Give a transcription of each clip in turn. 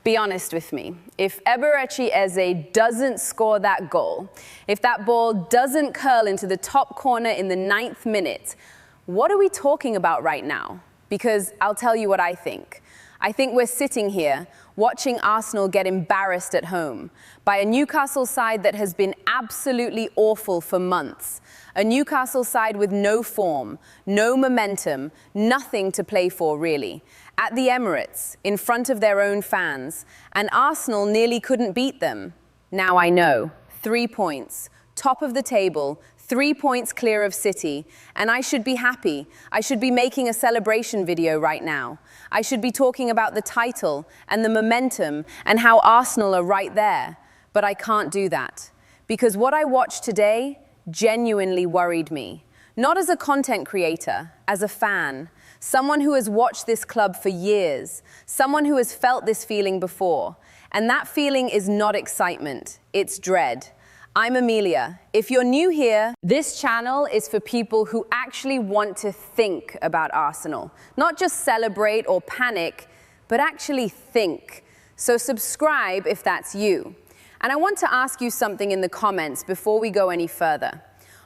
Be honest with me. If Eberechi Eze doesn't score that goal, if that ball doesn't curl into the top corner in the 9th minute, what are we talking about right now? Because I'll tell you what I think. I think we're sitting here watching Arsenal get embarrassed at home by a Newcastle side that has been absolutely awful for months. A Newcastle side with no form, no momentum, nothing to play for really. At the Emirates, in front of their own fans, and Arsenal nearly couldn't beat them. Now I know, 3 points, top of the table, 3 points clear of City, and I should be happy. I should be making a celebration video right now. I should be talking about the title and the momentum and how Arsenal are right there. But I can't do that, because what I watched today genuinely worried me. Not as a content creator, as a fan, someone who has watched this club for years, someone who has felt this feeling before. And that feeling is not excitement, it's dread. I'm Amelia. If you're new here, this channel is for people who actually want to think about Arsenal. Not just celebrate or panic, but actually think. So subscribe if that's you. And I want to ask you something in the comments before we go any further.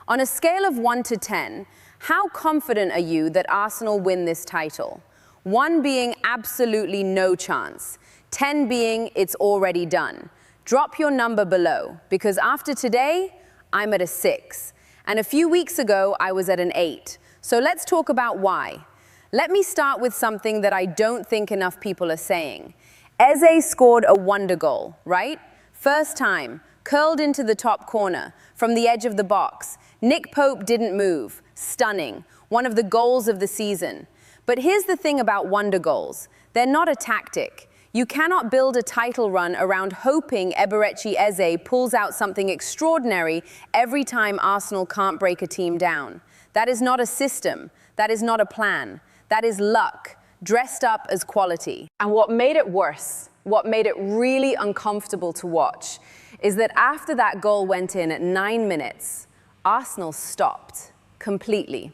On a scale of 1 to 10, how confident are you that Arsenal win this title? 1 being absolutely no chance, 10 being it's already done. Drop your number below, because after today, I'm at a 6. And a few weeks ago, I was at an 8. So let's talk about why. Let me start with something that I don't think enough people are saying. Eze scored a wonder goal, right? First time, curled into the top corner, from the edge of the box. Nick Pope didn't move. Stunning. One of the goals of the season. But here's the thing about wonder goals. They're not a tactic. You cannot build a title run around hoping Eberechi Eze pulls out something extraordinary every time Arsenal can't break a team down. That is not a system. That is not a plan. That is luck, dressed up as quality. And what made it worse, what made it really uncomfortable to watch, is that after that goal went in at 9 minutes, Arsenal stopped completely.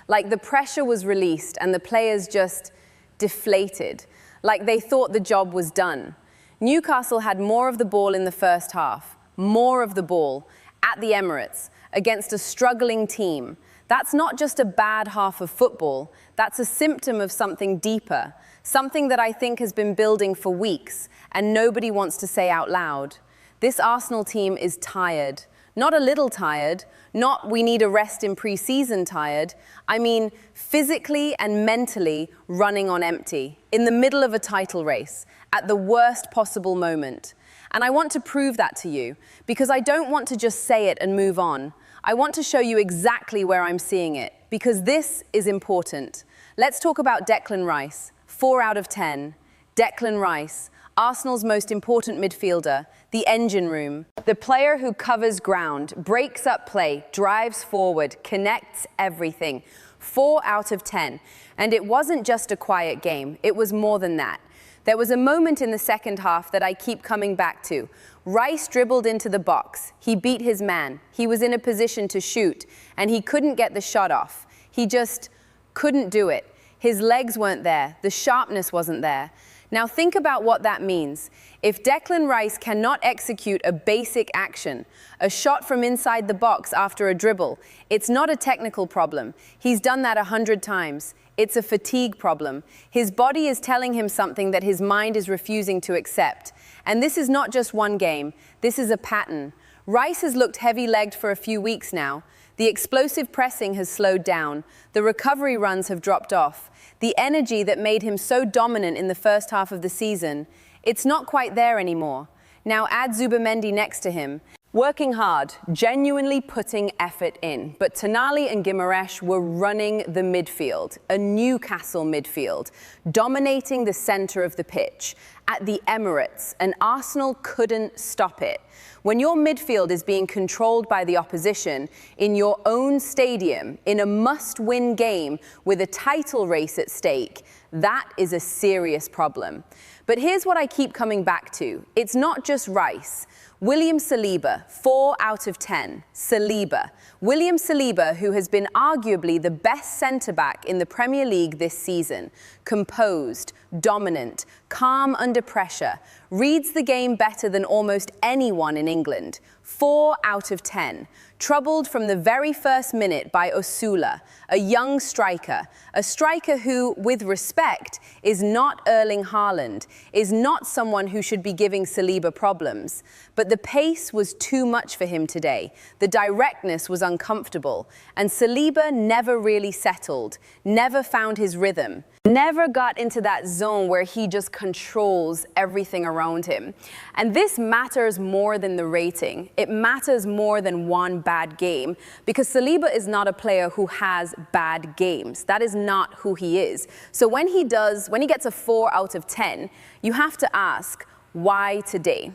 Like the pressure was released and the players just deflated. Like they thought the job was done. Newcastle had more of the ball in the first half, more of the ball, at the Emirates, against a struggling team. That's not just a bad half of football, that's a symptom of something deeper, something that I think has been building for weeks, and nobody wants to say out loud. This Arsenal team is tired. Not a little tired, not we need a rest in pre-season tired. I mean physically and mentally running on empty, in the middle of a title race, at the worst possible moment. And I want to prove that to you, because I don't want to just say it and move on. I want to show you exactly where I'm seeing it, because this is important. Let's talk about Declan Rice, 4 out of 10. Declan Rice, Arsenal's most important midfielder, the engine room. The player who covers ground, breaks up play, drives forward, connects everything. 4 out of 10. And it wasn't just a quiet game, it was more than that. There was a moment in the second half that I keep coming back to. Rice dribbled into the box. He beat his man. He was in a position to shoot, and he couldn't get the shot off. He just couldn't do it. His legs weren't there. The sharpness wasn't there. Now think about what that means. If Declan Rice cannot execute a basic action, a shot from inside the box after a dribble, it's not a technical problem. He's done that 100 times. It's a fatigue problem. His body is telling him something that his mind is refusing to accept. And this is not just one game. This is a pattern. Rice has looked heavy-legged for a few weeks now. The explosive pressing has slowed down. The recovery runs have dropped off. The energy that made him so dominant in the first half of the season, it's not quite there anymore. Now add Zubimendi next to him. Working hard, genuinely putting effort in. But Tonali and Guimaraes were running the midfield, a Newcastle midfield, dominating the center of the pitch. At the Emirates, and Arsenal couldn't stop it. When your midfield is being controlled by the opposition in your own stadium, in a must-win game with a title race at stake, that is a serious problem. But here's what I keep coming back to. It's not just Rice. William Saliba, 4 out of 10. Saliba. William Saliba, who has been arguably the best centre-back in the Premier League this season. Composed, dominant, calm under pressure, reads the game better than almost anyone in England. 4 out of 10. Troubled from the very first minute by Osula, a young striker. A striker who, with respect, is not Erling Haaland, is not someone who should be giving Saliba problems. But the pace was too much for him today. The directness was uncomfortable. And Saliba never really settled, never found his rhythm, never got into that zone where he just controls everything around him. And this matters more than the rating. It matters more than one bad game, because Saliba is not a player who has bad games. That is not who he is. So when he gets a 4 out of 10, you have to ask, why today?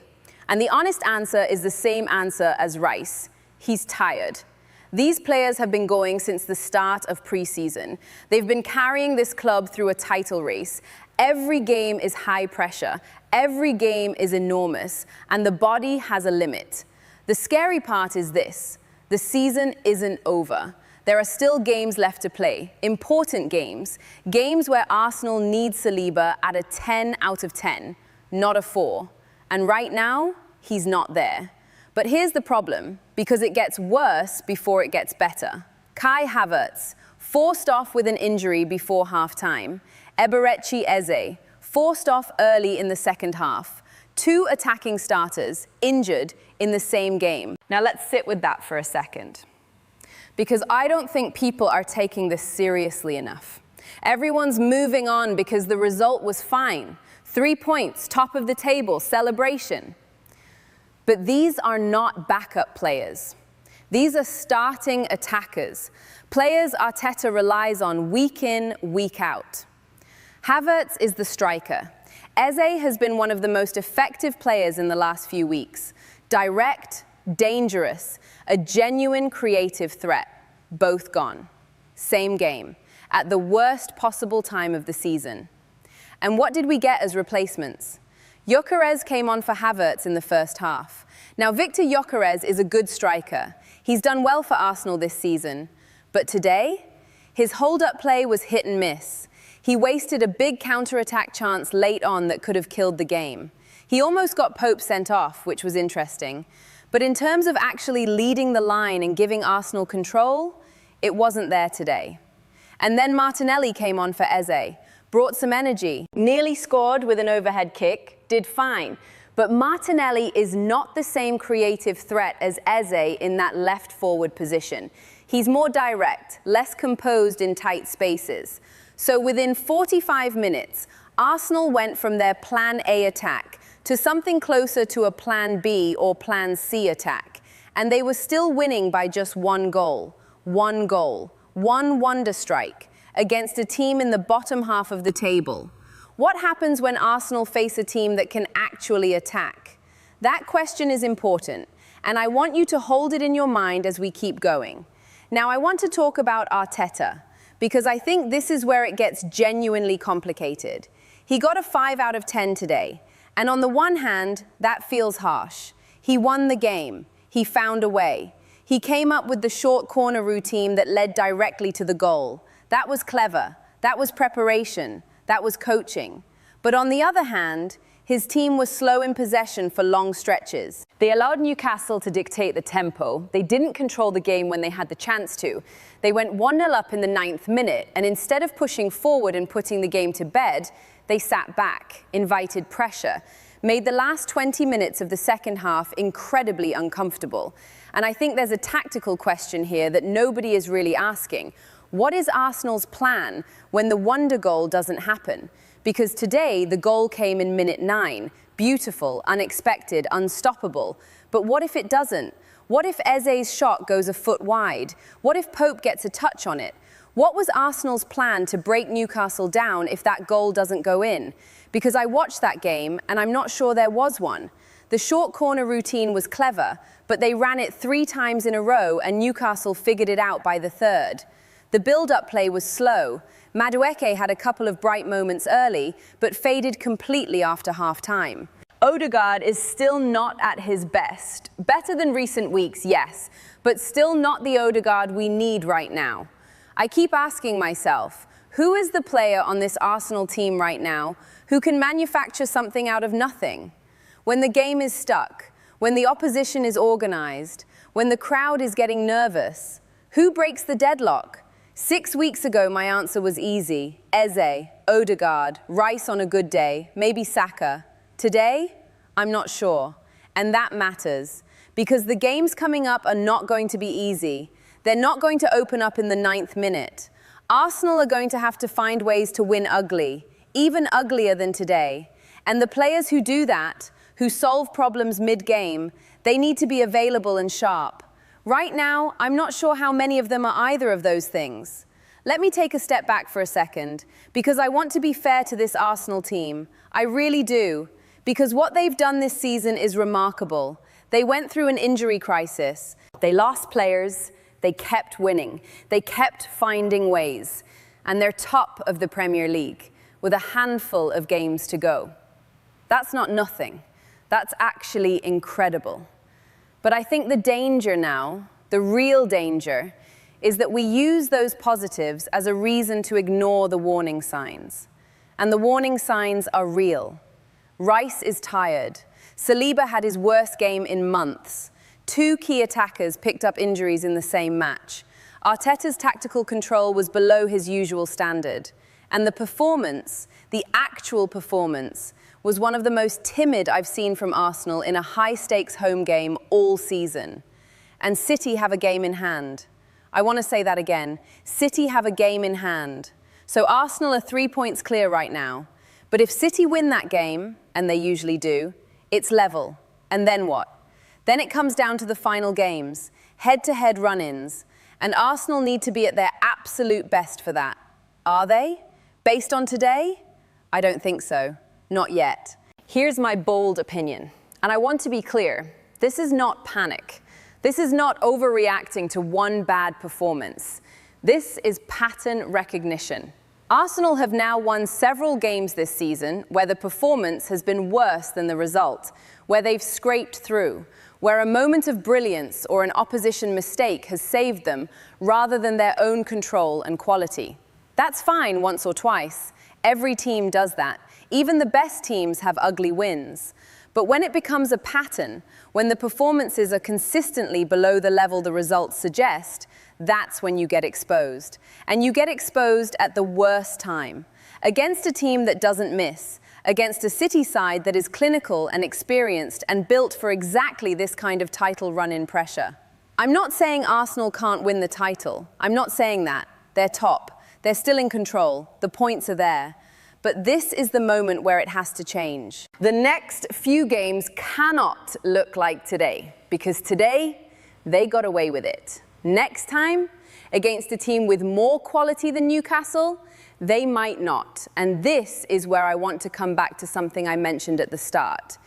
And the honest answer is the same answer as Rice. He's tired. These players have been going since the start of pre-season. They've been carrying this club through a title race. Every game is high pressure. Every game is enormous. And the body has a limit. The scary part is this: the season isn't over. There are still games left to play, important games, games where Arsenal needs Saliba at a 10 out of 10, not a 4. And right now, he's not there. But here's the problem, because it gets worse before it gets better. Kai Havertz, forced off with an injury before half-time. Eberechi Eze, forced off early in the second half. 2 attacking starters, injured in the same game. Now let's sit with that for a second, because I don't think people are taking this seriously enough. Everyone's moving on because the result was fine. 3 points, top of the table, celebration. But these are not backup players. These are starting attackers, players Arteta relies on week in, week out. Havertz is the striker. Eze has been one of the most effective players in the last few weeks. Direct, dangerous, a genuine creative threat. Both gone. Same game, at the worst possible time of the season. And what did we get as replacements? Gyökeres came on for Havertz in the first half. Now, Victor Gyökeres is a good striker. He's done well for Arsenal this season. But today, his hold-up play was hit and miss. He wasted a big counter-attack chance late on that could have killed the game. He almost got Pope sent off, which was interesting. But in terms of actually leading the line and giving Arsenal control, it wasn't there today. And then Martinelli came on for Eze, brought some energy, nearly scored with an overhead kick, did fine. But Martinelli is not the same creative threat as Eze in that left forward position. He's more direct, less composed in tight spaces. So within 45 minutes, Arsenal went from their Plan A attack to something closer to a Plan B or Plan C attack. And they were still winning by just 1 goal. 1 goal. 1 wonder strike against a team in the bottom half of the table. What happens when Arsenal face a team that can actually attack? That question is important, and I want you to hold it in your mind as we keep going. Now, I want to talk about Arteta, because I think this is where it gets genuinely complicated. He got a 5 out of 10 today, and on the one hand, that feels harsh. He won the game. He found a way. He came up with the short corner routine that led directly to the goal. That was clever. That was preparation. That was coaching. But on the other hand, his team was slow in possession for long stretches. They allowed Newcastle to dictate the tempo. They didn't control the game when they had the chance to. They went 1-0 up in the 9th minute, and instead of pushing forward and putting the game to bed, they sat back, invited pressure, made the last 20 minutes of the second half incredibly uncomfortable. And I think there's a tactical question here that nobody is really asking. What is Arsenal's plan when the wonder goal doesn't happen? Because today, the goal came in minute 9. Beautiful, unexpected, unstoppable. But what if it doesn't? What if Eze's shot goes a foot wide? What if Pope gets a touch on it? What was Arsenal's plan to break Newcastle down if that goal doesn't go in? Because I watched that game, and I'm not sure there was one. The short corner routine was clever, but they ran it 3 times in a row, and Newcastle figured it out by the 3rd. The build-up play was slow. Madueke had a couple of bright moments early, but faded completely after half-time. Odegaard is still not at his best. Better than recent weeks, yes, but still not the Odegaard we need right now. I keep asking myself, who is the player on this Arsenal team right now who can manufacture something out of nothing? When the game is stuck, when the opposition is organized, when the crowd is getting nervous, who breaks the deadlock? 6 weeks ago, my answer was easy. Eze, Odegaard, Rice on a good day, maybe Saka. Today, I'm not sure. And that matters, because the games coming up are not going to be easy. They're not going to open up in the 9th minute. Arsenal are going to have to find ways to win ugly, even uglier than today. And the players who do that, who solve problems mid-game, they need to be available and sharp. Right now, I'm not sure how many of them are either of those things. Let me take a step back for a second, because I want to be fair to this Arsenal team. I really do, because what they've done this season is remarkable. They went through an injury crisis. They lost players. They kept winning. They kept finding ways. And they're top of the Premier League, with a handful of games to go. That's not nothing. That's actually incredible. But I think the danger now, the real danger, is that we use those positives as a reason to ignore the warning signs. And the warning signs are real. Rice is tired. Saliba had his worst game in months. 2 key attackers picked up injuries in the same match. Arteta's tactical control was below his usual standard. And the performance, the actual performance, was one of the most timid I've seen from Arsenal in a high-stakes home game all season. And City have a game in hand. I want to say that again. City have a game in hand. So Arsenal are 3 points clear right now. But if City win that game, and they usually do, it's level. And then what? Then it comes down to the final games, head-to-head run-ins. And Arsenal need to be at their absolute best for that. Are they? Based on today? I don't think so. Not yet. Here's my bold opinion, and I want to be clear. This is not panic. This is not overreacting to one bad performance. This is pattern recognition. Arsenal have now won several games this season where the performance has been worse than the result, where they've scraped through, where a moment of brilliance or an opposition mistake has saved them rather than their own control and quality. That's fine once or twice. Every team does that. Even the best teams have ugly wins. But when it becomes a pattern, when the performances are consistently below the level the results suggest, that's when you get exposed. And you get exposed at the worst time. Against a team that doesn't miss. Against a City side that is clinical and experienced and built for exactly this kind of title run-in pressure. I'm not saying Arsenal can't win the title. I'm not saying that. They're top. They're still in control. The points are there. But this is the moment where it has to change. The next few games cannot look like today, because today, they got away with it. Next time, against a team with more quality than Newcastle, they might not. And this is where I want to come back to something I mentioned at the start.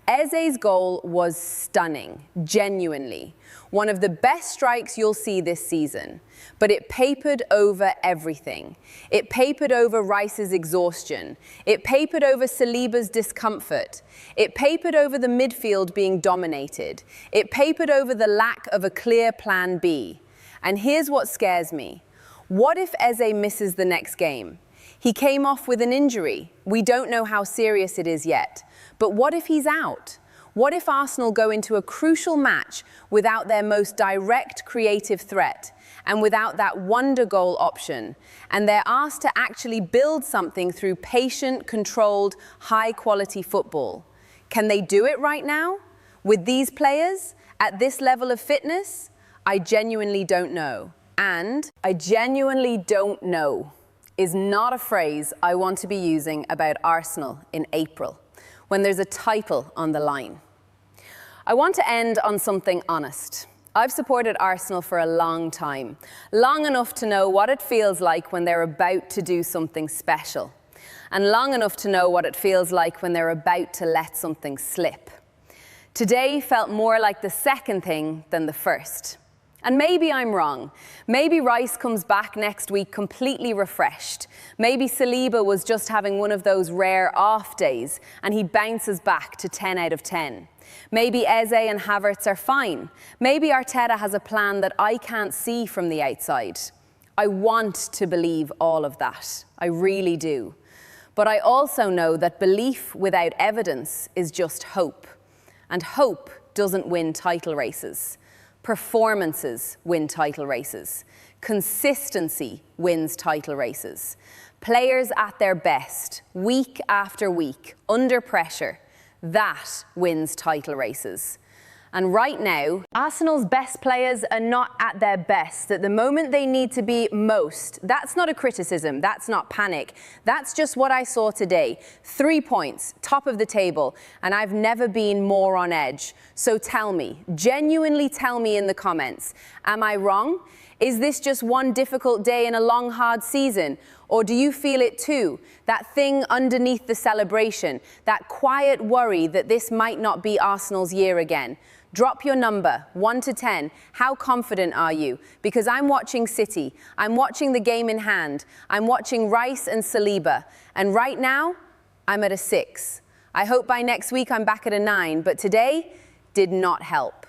Eze's goal was stunning, genuinely. One of the best strikes you'll see this season. But it papered over everything. It papered over Rice's exhaustion. It papered over Saliba's discomfort. It papered over the midfield being dominated. It papered over the lack of a clear plan B. And here's what scares me. What if Eze misses the next game? He came off with an injury. We don't know how serious it is yet. But what if he's out? What if Arsenal go into a crucial match without their most direct creative threat and without that wonder goal option, and they're asked to actually build something through patient, controlled, high-quality football? Can they do it right now? With these players? At this level of fitness? I genuinely don't know. And I genuinely don't know is not a phrase I want to be using about Arsenal in April, when there's a title on the line. I want to end on something honest. I've supported Arsenal for a long time, long enough to know what it feels like when they're about to do something special, and long enough to know what it feels like when they're about to let something slip. Today felt more like the second thing than the first. And maybe I'm wrong. Maybe Rice comes back next week completely refreshed. Maybe Saliba was just having one of those rare off days and he bounces back to 10 out of 10. Maybe Eze and Havertz are fine. Maybe Arteta has a plan that I can't see from the outside. I want to believe all of that. I really do. But I also know that belief without evidence is just hope. And hope doesn't win title races. Performances win title races. Consistency wins title races. Players at their best, week after week, under pressure, that wins title races. And right now, Arsenal's best players are not at their best at the moment they need to be most. That's not a criticism, that's not panic. That's just what I saw today. 3 points, top of the table, and I've never been more on edge. So tell me, genuinely tell me in the comments, am I wrong? Is this just one difficult day in a long, hard season? Or do you feel it too? That thing underneath the celebration, that quiet worry that this might not be Arsenal's year again? Drop your number, 1 to 10. How confident are you? Because I'm watching City. I'm watching the game in hand. I'm watching Rice and Saliba. And right now, I'm at a 6. I hope by next week I'm back at a 9. But today did not help.